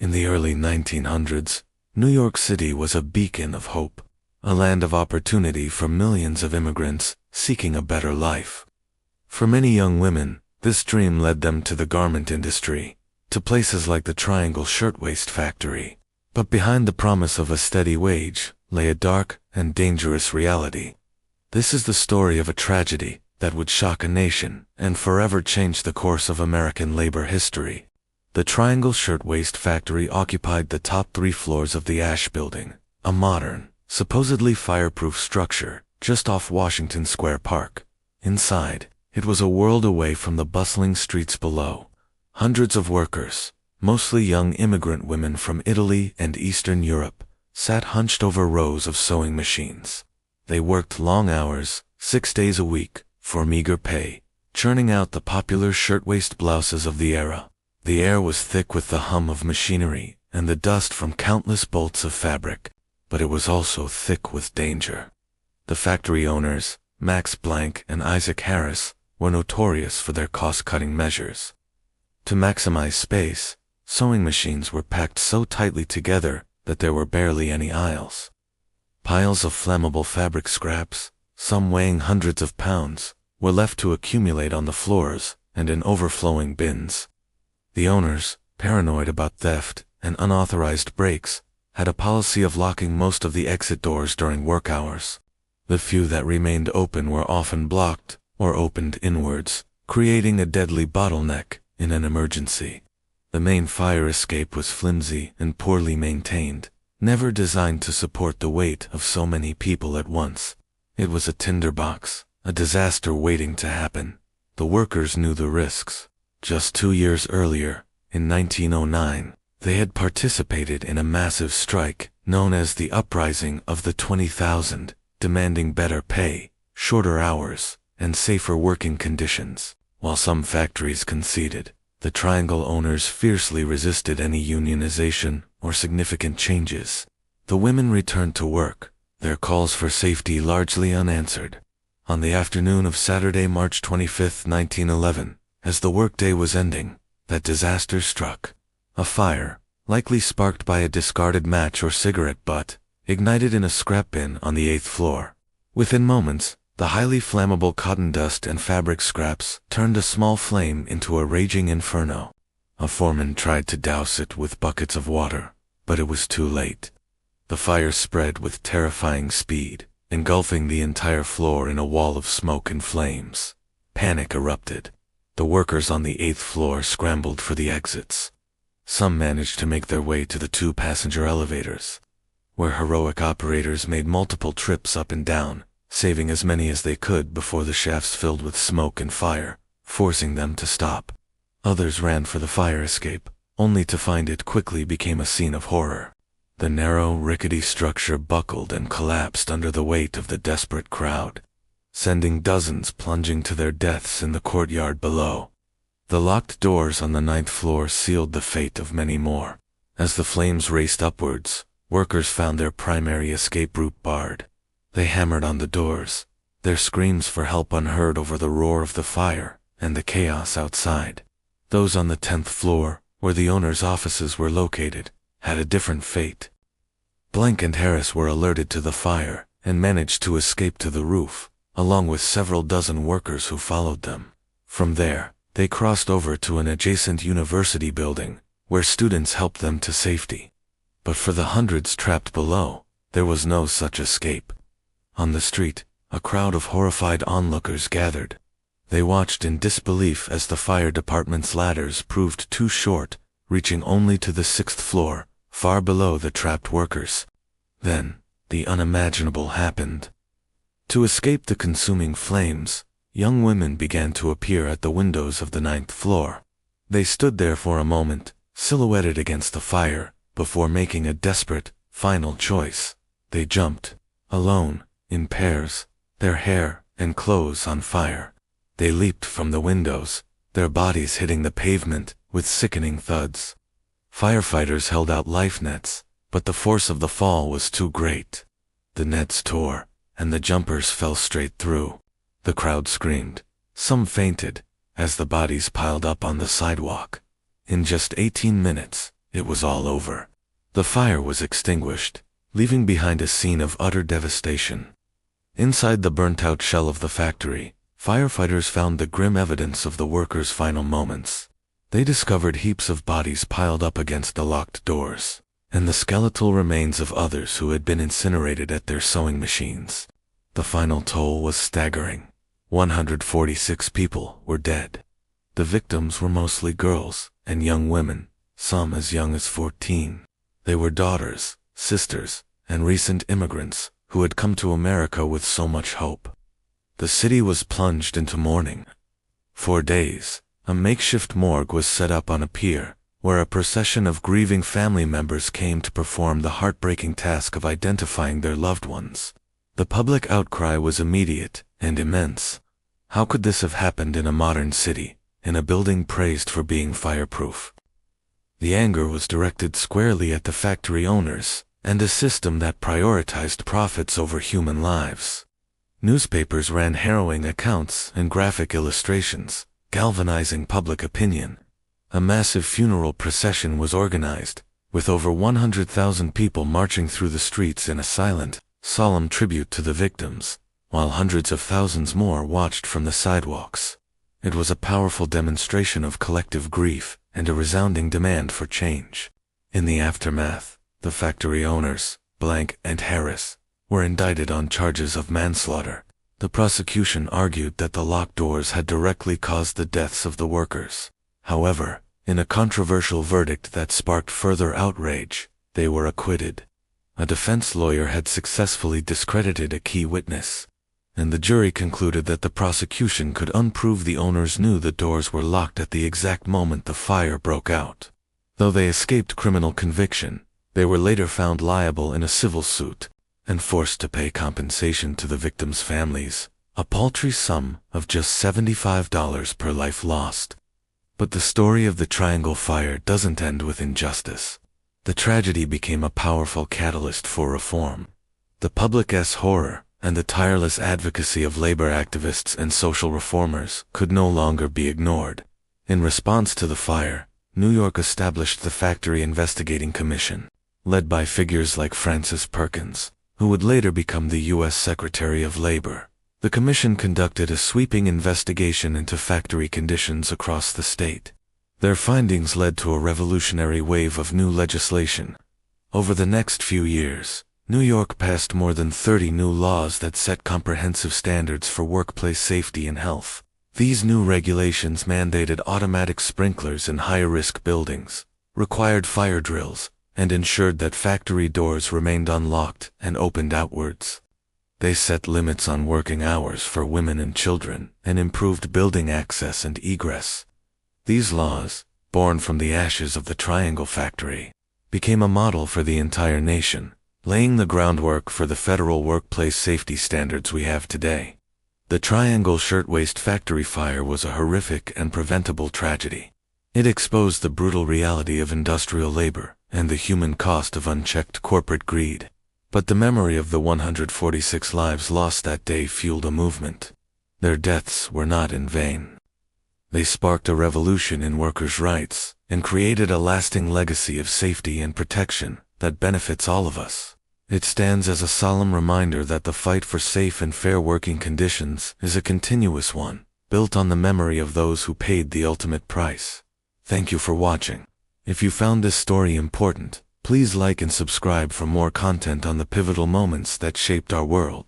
In the early 1900s, New York City was a beacon of hope, a land of opportunity for millions of immigrants seeking a better life. For many young women, this dream led them to the garment industry, to places like the Triangle Shirtwaist Factory. But behind the promise of a steady wage lay a dark and dangerous reality. This is the story of a tragedy that would shock a nation and forever change the course of American labor history. The Triangle Shirtwaist Factory occupied the top 3 floors of the Ash Building, a modern, supposedly fireproof structure just off Washington Square Park. Inside, it was a world away from the bustling streets below. Hundreds of workers, mostly young immigrant women from Italy and Eastern Europe, sat hunched over rows of sewing machines. They worked long hours, 6 days a week, for meager pay, churning out the popular shirtwaist blouses of the era. The air was thick with the hum of machinery and the dust from countless bolts of fabric, but it was also thick with danger. The factory owners, Max Blank and Isaac Harris, were notorious for their cost-cutting measures. To maximize space, sewing machines were packed so tightly together that there were barely any aisles. Piles of flammable fabric scraps, some weighing hundreds of pounds, were left to accumulate on the floors and in overflowing bins. The owners, paranoid about theft and unauthorized breaks, had a policy of locking most of the exit doors during work hours. The few that remained open were often blocked or opened inwards, creating a deadly bottleneck in an emergency. The main fire escape was flimsy and poorly maintained, never designed to support the weight of so many people at once. It was a tinderbox, a disaster waiting to happen. The workers knew the risks. Just 2 years earlier, in 1909, they had participated in a massive strike known as the Uprising of the 20,000, demanding better pay, shorter hours, and safer working conditions. While some factories conceded, the Triangle owners fiercely resisted any unionization or significant changes. The women returned to work, their calls for safety largely unanswered. On the afternoon of Saturday, March 25, 1911, as the workday was ending, that disaster struck. A fire, likely sparked by a discarded match or cigarette butt, ignited in a scrap bin on the 8th floor. Within moments, the highly flammable cotton dust and fabric scraps turned a small flame into a raging inferno. A foreman tried to douse it with buckets of water, but it was too late. The fire spread with terrifying speed, engulfing the entire floor in a wall of smoke and flames. Panic erupted. The workers on the 8th floor scrambled for the exits. Some managed to make their way to the 2 passenger elevators, where heroic operators made multiple trips up and down, saving as many as they could before the shafts filled with smoke and fire, forcing them to stop. Others ran for the fire escape, only to find it quickly became a scene of horror. The narrow, rickety structure buckled and collapsed under the weight of the desperate crowd, sending dozens plunging to their deaths in the courtyard below. The locked doors on the 9th floor sealed the fate of many more. As the flames raced upwards, workers found their primary escape route barred. They hammered on the doors, their screams for help unheard over the roar of the fire and the chaos outside. Those on the 10th floor, where the owners' offices were located, had a different fate. Blank and Harris were alerted to the fire and managed to escape to the roof, along with several dozen workers who followed them. From there, they crossed over to an adjacent university building, where students helped them to safety. But for the hundreds trapped below, there was no such escape. On the street, a crowd of horrified onlookers gathered. They watched in disbelief as the fire department's ladders proved too short, reaching only to the 6th floor, far below the trapped workers. Then, the unimaginable happened. To escape the consuming flames, young women began to appear at the windows of the 9th floor. They stood there for a moment, silhouetted against the fire, before making a desperate, final choice. They jumped, alone, in pairs, their hair and clothes on fire. They leaped from the windows, their bodies hitting the pavement with sickening thuds. Firefighters held out life nets, but the force of the fall was too great. The nets tore, and the jumpers fell straight through. The crowd screamed. Some fainted, as the bodies piled up on the sidewalk. In just 18 minutes, it was all over. The fire was extinguished, leaving behind a scene of utter devastation. Inside the burnt-out shell of the factory, firefighters found the grim evidence of the workers' final moments. They discovered heaps of bodies piled up against the locked doors, and the skeletal remains of others who had been incinerated at their sewing machines. The final toll was staggering. 146 people were dead. The victims were mostly girls and young women, some as young as 14. They were daughters, sisters, and recent immigrants who had come to America with so much hope. The city was plunged into mourning. For days, a makeshift morgue was set up on a pier, where a procession of grieving family members came to perform the heartbreaking task of identifying their loved ones. The public outcry was immediate and immense. How could this have happened in a modern city, in a building praised for being fireproof? The anger was directed squarely at the factory owners and a system that prioritized profits over human lives. Newspapers ran harrowing accounts and graphic illustrations, galvanizing public opinion. A massive funeral procession was organized, with over 100,000 people marching through the streets in a silent, solemn tribute to the victims, while hundreds of thousands more watched from the sidewalks. It was a powerful demonstration of collective grief and a resounding demand for change. In the aftermath, the factory owners, Blank and Harris, were indicted on charges of manslaughter. The prosecution argued that the locked doors had directly caused the deaths of the workers. However, in a controversial verdict that sparked further outrage, they were acquitted. A defense lawyer had successfully discredited a key witness, and the jury concluded that the prosecution could unprove the owners knew the doors were locked at the exact moment the fire broke out. Though they escaped criminal conviction, they were later found liable in a civil suit and forced to pay compensation to the victims' families, a paltry sum of just $75 per life lost. But the story of the Triangle Fire doesn't end with injustice. The tragedy became a powerful catalyst for reform. The public's horror and the tireless advocacy of labor activists and social reformers could no longer be ignored. In response to the fire, New York established the Factory Investigating Commission, led by figures like Francis Perkins, who would later become the U.S. Secretary of Labor. The commission conducted a sweeping investigation into factory conditions across the state. Their findings led to a revolutionary wave of new legislation. Over the next few years, New York passed more than 30 new laws that set comprehensive standards for workplace safety and health. These new regulations mandated automatic sprinklers in high-risk buildings, required fire drills, and ensured that factory doors remained unlocked and opened outwards. They set limits on working hours for women and children and improved building access and egress. These laws, born from the ashes of the Triangle Factory, became a model for the entire nation, laying the groundwork for the federal workplace safety standards we have today. The Triangle Shirtwaist Factory Fire was a horrific and preventable tragedy. It exposed the brutal reality of industrial labor and the human cost of unchecked corporate greed. But the memory of the 146 lives lost that day fueled a movement. Their deaths were not in vain. They sparked a revolution in workers' rights and created a lasting legacy of safety and protection that benefits all of us. It stands as a solemn reminder that the fight for safe and fair working conditions is a continuous one, built on the memory of those who paid the ultimate price. Thank you for watching. If you found this story important, please like and subscribe for more content on the pivotal moments that shaped our world.